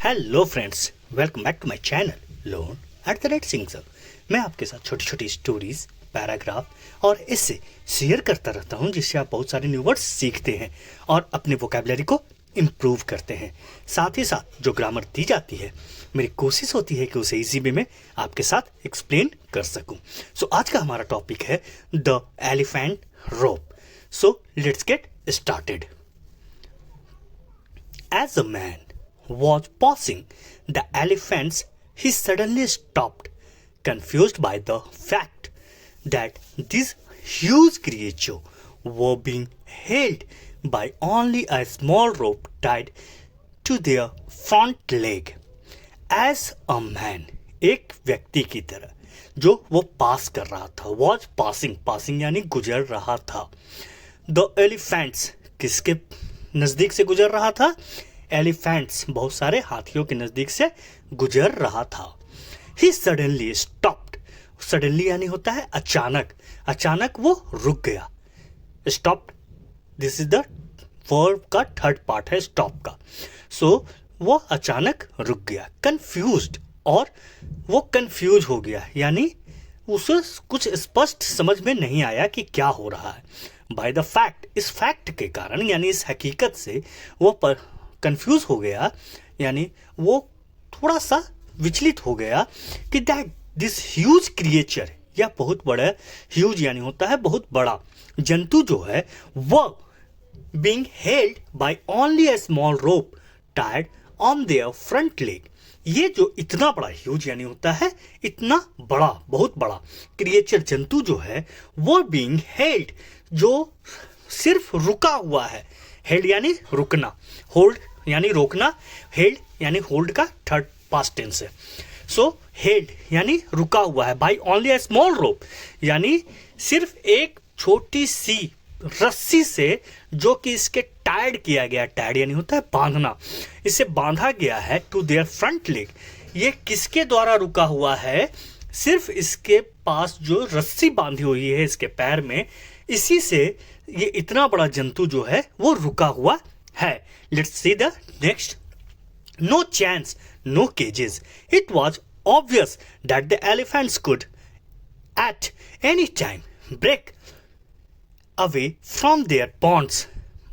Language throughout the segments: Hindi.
Hello friends, welcome back to my channel learn at the rate Singh sir. मैं आपके साथ छोटी छोटी स्टोरीज, पैराग्राफ और इससे शेयर करता रहता हूं, जिससे आप बहुत सारे न्यू वर्ड्स सीखते हैं और अपने वोकैबुलरी को इम्प्रूव करते हैं। साथ ही साथ जो ग्रामर दी जाती है, मेरी कोशिश होती है कि उसे इजी वे में आपके साथ एक्सप्लेन कर सकूं। सो आज का हमारा टॉपिक है the elephant rope. So let's get started. As a man was passing the elephants, he suddenly stopped, confused by the fact that these huge creatures were being held by only a small rope tied to their front leg. As a man, एक व्यक्ति की तरह जो वो पास कर रहा था, was passing यानी गुजर रहा था। The elephants किसके नजदीक से गुजर रहा था? एलिफेंट्स, बहुत सारे हाथियों के नजदीक से गुजर रहा था। He suddenly stopped. सडनली यानी होता है अचानक, अचानक वो रुक गया। Stopped, this is the verb का थर्ड पार्ट है स्टॉप का। सो वो अचानक रुक गया। कंफ्यूज्ड, और वो कंफ्यूज हो गया, यानी उसे कुछ स्पष्ट समझ में नहीं आया कि क्या हो रहा है। बाय द फैक्ट, इस फैक्ट के कारण यानी इस हकीकत से वो कंफ्यूज हो गया, यानी वो थोड़ा सा विचलित हो गया कि दैट दिस ह्यूज क्रिएचर, या बहुत बड़ा, ह्यूज यानी होता है बहुत बड़ा जंतु जो है, वो being held by only a small rope tied on their front leg. ये जो इतना बड़ा, ह्यूज यानी होता है इतना बड़ा, बहुत बड़ा क्रिएचर जंतु जो है, वो बीइंग हेल्ड, जो सिर्फ रुका हुआ है। हेल्ड यानी रुकना, होल्ड यानी रोकना, हेल्ड यानी होल्ड का थर्ड पास्ट टेंस है। सो हेल्ड यानी रुका हुआ है बाय ओनली अ स्मॉल रोप, यानी सिर्फ एक छोटी सी रस्सी से, जो कि इसके टाइड किया गया, टाइड यानी होता है बांधना, इसे बांधा गया है टू देयर फ्रंट लेग। ये किसके द्वारा रुका हुआ है? सिर्फ इसके पास जो रस्सी बांधी हुई है इसके पैर में, इसी से ये इतना बड़ा जंतु जो है वो रुका हुआ है। Let's see the next. No chance, no cages. It was obvious that the elephants could at any time break away from their bonds,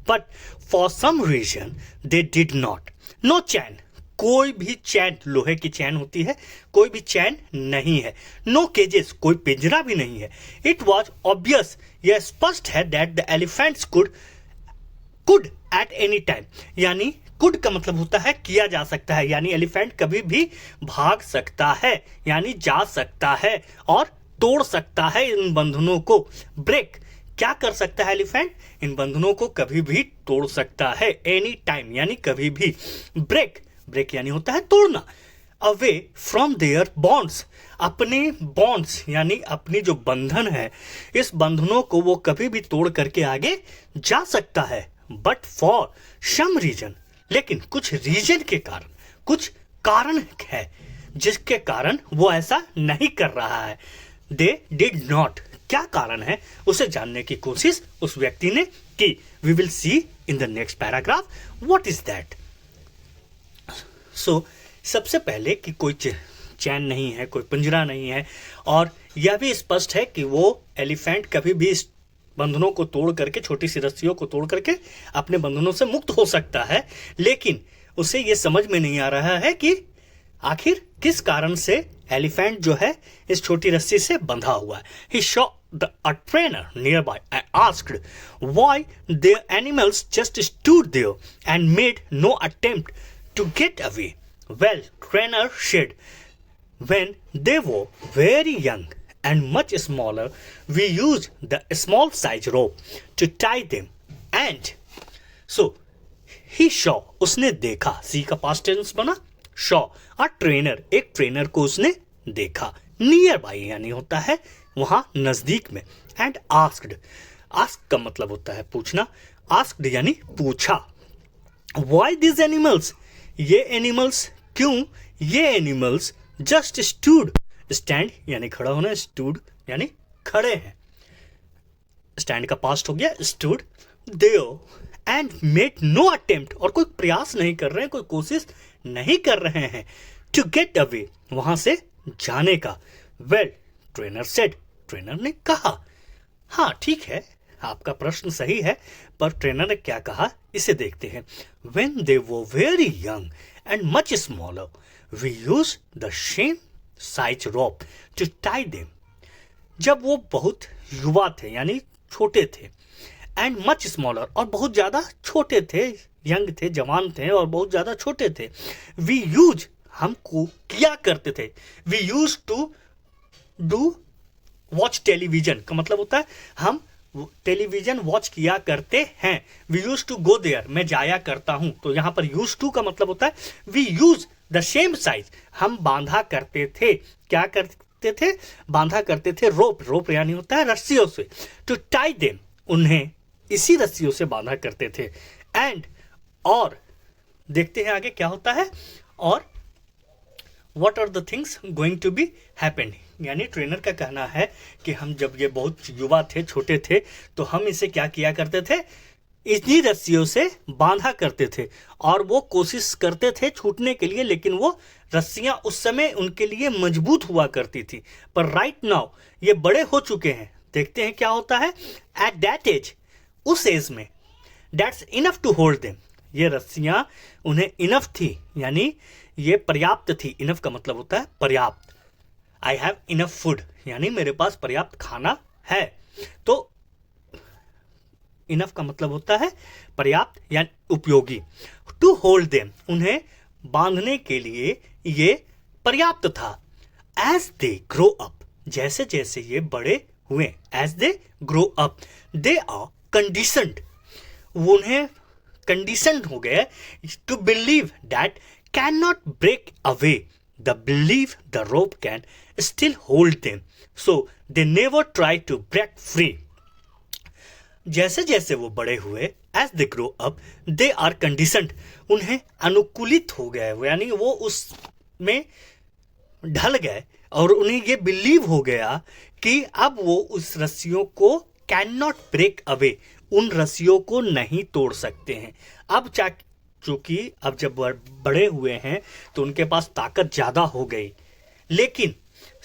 but for some reason they did not. No chain, कोई भी चैन, लोहे की चैन होती है, कोई भी चैन नहीं है। नो केजेस, कोई पिंजरा भी नहीं है। इट वॉज ऑब्वियस, यह स्पष्ट है, that the elephants could at any time, यानी कुड का मतलब होता है किया जा सकता है, यानी एलिफेंट कभी भी भाग सकता है, यानी जा सकता है और तोड़ सकता है इन बंधनों को। ब्रेक, क्या कर सकता है एलिफेंट? इन बंधनों को कभी भी तोड़ सकता है, एनी टाइम यानी कभी भी। ब्रेक, ब्रेक यानी होता है तोड़ना। अवे फ्रॉम देयर बॉन्ड्स, अपने बॉन्ड्स यानी अपनी जो बंधन है, इस बंधनों को वो कभी भी तोड़ करके आगे जा सकता है। बट फॉर सम रीजन, लेकिन कुछ रीजन के कारण, कुछ कारण है जिसके कारण वो ऐसा नहीं कर रहा है। दे डिड नॉट, क्या कारण है उसे जानने की कोशिश उस व्यक्ति ने की। We will see in the next paragraph what is that. So सबसे पहले कि कोई चैन नहीं है, कोई पिंजरा नहीं है, और यह भी स्पष्ट है कि वो एलिफेंट कभी भी इस बंधनों को तोड़ करके, छोटी सी रस्सियों को तोड़ करके अपने बंधनों से मुक्त हो सकता है, लेकिन उसे ये समझ में नहीं आ रहा है कि आखिर किस कारण से एलिफेंट जो है इस छोटी रस्सी से बंधा हुआ है। He saw a trainer nearby and asked why the animals just stood there and made no attempt to get away. Well, trainer said, when they were very young and much smaller, we used the small size rope to tie them. And so he saw, उसने देखा, सी का पास्ट टेंस बना शॉ, अ ट्रेनर, एक ट्रेनर को उसने देखा। नियर बाई यानी होता है वहां नजदीक में। एंड आस्क्ड, आस्क का मतलब होता है पूछना, आस्क्ड यानी पूछा। व्हाई दिस एनिमल्स, ये एनिमल्स क्यों, ये एनिमल्स जस्ट स्टूड, स्टैंड यानी खड़ा होना, स्टूड यानी खड़े हैं, स्टैंड का पास्ट हो गया stood, there and made no attempt, और कोई प्रयास नहीं कर रहे हैं, कोई कोशिश नहीं कर रहे हैं, टू गेट अवे, वहां से जाने का। वेल, ट्रेनर सेड, ट्रेनर ने कहा। हाँ ठीक है, आपका प्रश्न सही है, पर ट्रेनर ने क्या कहा इसे देखते हैं। When they were very young and much smaller, we used the same size rope to tie them. जब वो बहुत युवा थे यानी छोटे थे, एंड मच स्मॉलर और बहुत ज़्यादा छोटे थे, यंग थे, जवान थे और बहुत ज़्यादा छोटे थे। वी यूज, हमको किया करते थे, we use to do watch television का मतलब होता है हम टेलीविजन वॉच किया करते हैं। We use to go there, मैं जाया करता हूं, तो यहां पर यूज टू का मतलब होता है we use the same size, हम बांधा करते थे, क्या करते थे, बांधा करते थे रोप, रोप यानी होता है रस्सियों से, टू टाई देम, उन्हें इसी रस्सियों से बांधा करते थे। एंड, और देखते हैं आगे क्या होता है, और what are the things going to be happened, यानी ट्रेनर का कहना है कि हम जब ये बहुत युवा थे, छोटे थे, तो हम इसे क्या किया करते थे, इन्हीं रस्सियों से बांधा करते थे, और वो कोशिश करते थे छूटने के लिए, लेकिन वो रस्सियां उस समय उनके लिए मजबूत हुआ करती थी। पर राइट नाउ ये बड़े हो चुके हैं, देखते हैं क्या होता है। एट दैट एज, उस एज में, that's enough to hold them, ये रस्सियां उन्हें इनफ थी, यानी ये पर्याप्त थी। इनफ का मतलब होता है पर्याप्त। आई हैव इनफ फूड, यानी मेरे पास पर्याप्त खाना है। तो इनफ का मतलब होता है पर्याप्त या उपयोगी। टू होल्ड देम, उन्हें बांधने के लिए ये पर्याप्त था। एज दे ग्रो अप, जैसे जैसे ये बड़े हुए, as they grow up, they are conditioned, उन्हें कंडीशनड हो गए to believe that can not break away the believe the rope can still hold them, so they never try to break free. जैसे जैसे वो बड़े हुए, as they grow up, they are conditioned, उन्हें अनुकूलित हो गए, यानी वो उसमें ढल गए और उन्हें ये बिलीव हो गया कि अब वो उस रस्सियों को कैन नॉट ब्रेक अवे, उन रस्सियों को नहीं तोड़ सकते हैं। अब चूंकि अब जब बड़े हुए हैं तो उनके पास ताकत ज्यादा हो गई, लेकिन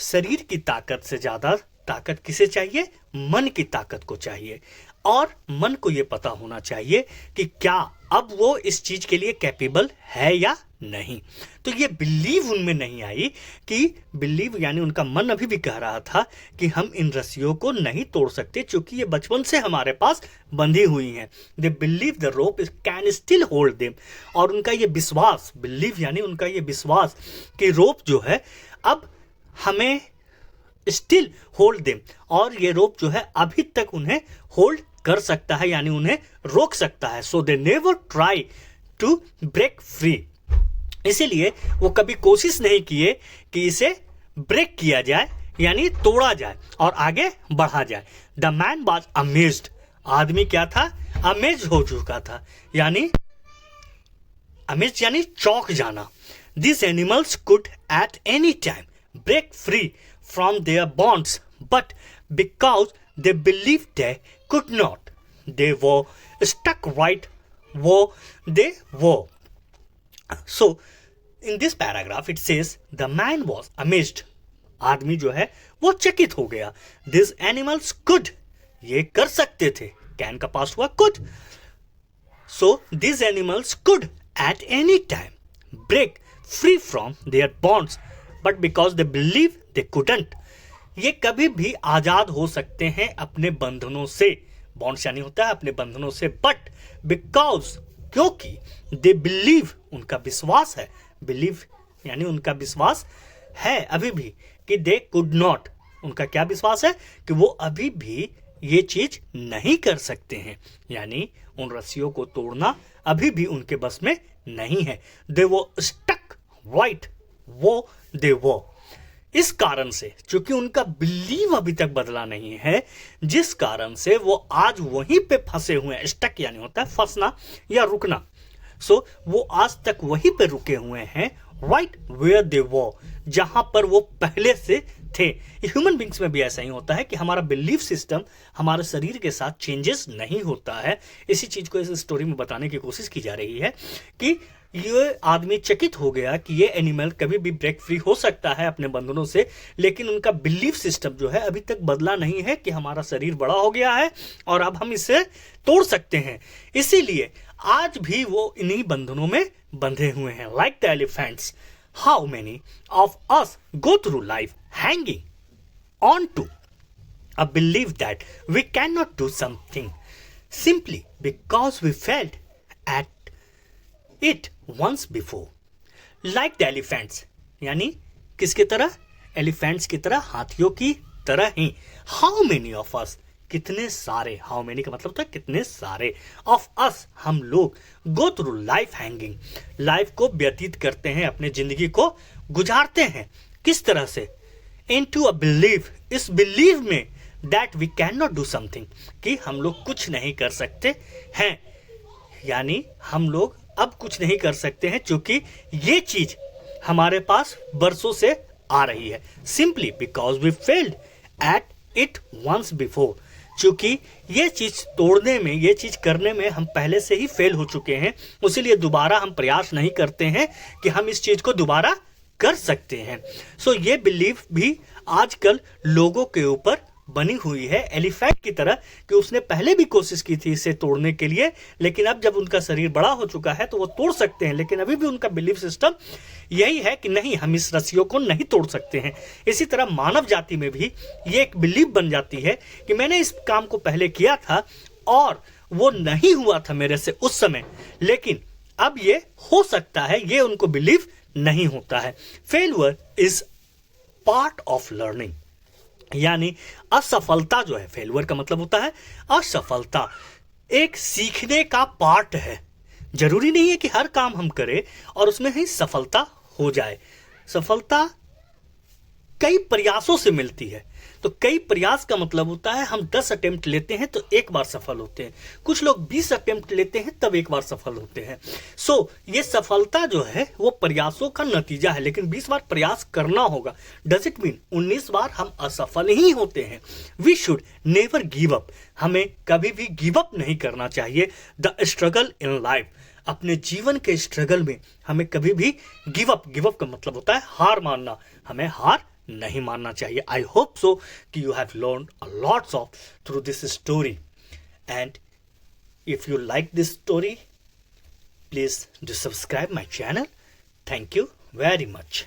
शरीर की ताकत से ज्यादा ताकत किसे चाहिए, मन की ताकत को चाहिए। और मन को ये पता होना चाहिए कि क्या अब वो इस चीज के लिए कैपेबल है या नहीं। तो ये बिलीव उनमें नहीं आई, कि बिलीव यानी उनका मन अभी भी कह रहा था कि हम इन रस्सियों को नहीं तोड़ सकते, क्योंकि ये बचपन से हमारे पास बंधी हुई हैं। They believe the rope can still hold them, और उनका ये विश्वास, बिलीव यानी उनका ये विश्वास कि रोप जो है अब हमें स्टिल होल्ड देम, और ये रोप जो है अभी तक उन्हें होल्ड कर सकता है, यानी उन्हें रोक सकता है। So they never try to break free, इसीलिए वो कभी कोशिश नहीं किए कि इसे ब्रेक किया जाए, यानी तोड़ा जाए और आगे बढ़ा जाए। द मैन वॉज अमेज्ड, आदमी क्या था, अमेज हो चुका था, यानी अमेज यानी चौंक जाना। This animals could at any time break free from their bonds, but because they believed they could not, they were stuck right where they were. So in this paragraph it says the man was amazed, आदमी जो है वो चकित हो गया। These animals could, ये कर सकते थे, can का पास्ट हुआ could, so these animals could at any time break free from their bonds, but because they believe they couldn't, ये कभी भी आजाद हो सकते हैं अपने बंधनों से, बॉन्ड्स यानी होता है अपने बंधनों से, बट बिकॉज, क्योंकि दे बिलीव, उनका विश्वास है, बिलीव यानी उनका विश्वास है अभी भी कि दे कुड नॉट, उनका क्या विश्वास है कि वो अभी भी ये चीज नहीं कर सकते हैं, यानी उन रस्सियों को तोड़ना अभी भी उनके बस में नहीं है। दे वो स्टक राइट वो दे वो, इस कारण से, चूंकि उनका बिलीव अभी तक बदला नहीं है, जिस कारण से वो आज वहीं पे फंसे हुए हैं। स्टक यानी होता है फंसना या रुकना, सो वो आज तक वहीं पे रुके हुए हैं, राइट वेयर दे वर, जहां पर वो पहले से थे। ह्यूमन बींग्स में भी ऐसा ही होता है कि हमारा बिलीफ सिस्टम हमारे शरीर के साथ चेंजेस नहीं होता है। इसी चीज को इस स्टोरी में बताने की कोशिश की जा रही है कि ये आदमी चकित हो गया कि ये एनिमल कभी भी ब्रेक फ्री हो सकता है अपने बंधनों से, लेकिन उनका बिलीफ सिस्टम जो है अभी तक बदला नहीं है कि हमारा शरीर बड़ा हो गया है और अब हम इसे तोड़ सकते हैं। इसीलिए आज भी वो इन्हीं बंधनों में बंधे हुए हैं। Like the elephants, how many of us go through life hanging on to a belief that we cannot do something simply because we failed at it once before. Like the elephants, यानी किसकी तरह? एलिफेंट्स की तरह, हाथियों की तरह ही। हाउ मेनी ऑफ अस, कितने सारे, हाउ मेनी का मतलब था कितने सारे, ऑफ अस, हम लोग, गो थ्रू लाइफ हैंगिंग, लाइफ को व्यतीत करते हैं, अपने जिंदगी को गुजारते हैं। किस तरह से? इनटू अ बिलीव, इस बिलीव में that we can not do something, कि हम लोग कुछ नहीं कर सकते हैं, यानी हम लोग अब कुछ नहीं कर सकते हैं क्योंकि ये चीज हमारे पास बरसों से आ रही है। Simply because we failed at it once before, क्योंकि ये चीज तोड़ने में, ये चीज करने में हम पहले से ही फेल हो चुके हैं, उसीलिए दोबारा हम प्रयास नहीं करते हैं कि हम इस चीज को दोबारा कर सकते हैं। सो ये बिलीफ भी आजकल लोगों के ऊपर बनी हुई है एलिफेंट की तरह, कि उसने पहले भी कोशिश की थी इसे तोड़ने के लिए, लेकिन अब जब उनका शरीर बड़ा हो चुका है तो वो तोड़ सकते हैं, लेकिन अभी भी उनका बिलीफ सिस्टम यही है कि नहीं, हम इस रस्सियों को नहीं तोड़ सकते हैं। इसी तरह मानव जाति में भी ये एक बिलीफ बन जाती है कि मैंने इस काम को पहले किया था और वो नहीं हुआ था मेरे से उस समय, लेकिन अब ये हो सकता है, ये उनको बिलीफ नहीं होता है। Failure is part of learning, यानी असफलता जो है, फेल्यूर का मतलब होता है असफलता, एक सीखने का पार्ट है। जरूरी नहीं है कि हर काम हम करें और उसमें ही सफलता हो जाए। सफलता कई प्रयासों से मिलती है। तो कई प्रयास का मतलब होता है हम 10 अटेम्प्ट लेते हैं तो एक बार सफल होते हैं, कुछ लोग 20 अटेम्प्ट लेते हैं तब एक बार सफल होते हैं। सो ये सफलता जो है वो प्रयासों का नतीजा है, लेकिन 20 बार प्रयास करना होगा। डज इट मीन 19 बार हम असफल ही होते हैं? We should never give up, हमें कभी भी गिव अप नहीं करना चाहिए। द स्ट्रगल इन लाइफ, अपने जीवन के स्ट्रगल में हमें कभी भी गिव अप का मतलब होता है हार मानना, हमें हार नहीं मानना चाहिए। आई होप सो कि you have learn a lots of through this story, and if you like this story please do subscribe my channel. Thank you very much.